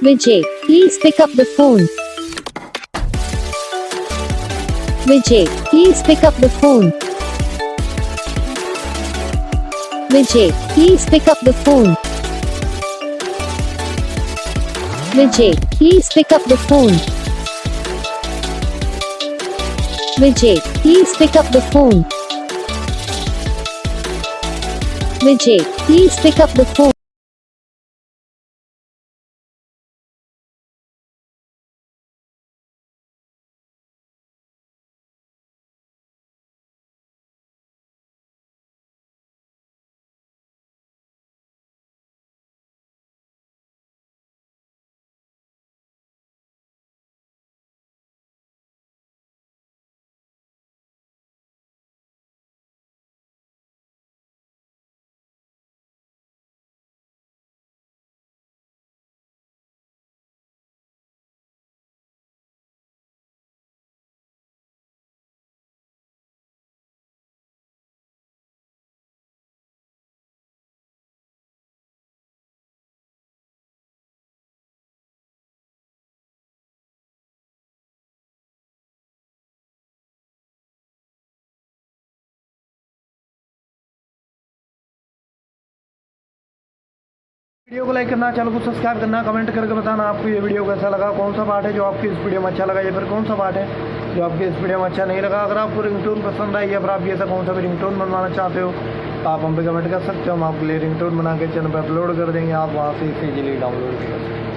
Vijay, please pick up the phone. Vijay, please pick up the phone. Vijay, please pick up the phone. Vijay, please pick up the phone. Vijay, please pick up the phone. Vijay, please pick up the phone. Video को like करना, channel को subscribe करना, comment करके बताना आपको ये video कैसा लगा, कौन सा पार्ट है जो आपकी इस वीडियो में अच्छा लगा या फिर कौन सा पार्ट है जो आपकी इस वीडियो में अच्छा नहीं लगा। अगर आपको रिंगटोन पसंद आई या फिर आप भी ऐसा कौन सा भी रिंगटोन बनवाना चाहते हो तो आप हम पे कमेंट कर सकते हो। हम आपके लिए रिंगटोन बना के चैनल पर अपलोड कर देंगे, आप वहाँ से इसे इजीली डाउनलोड भी कर सकते हो।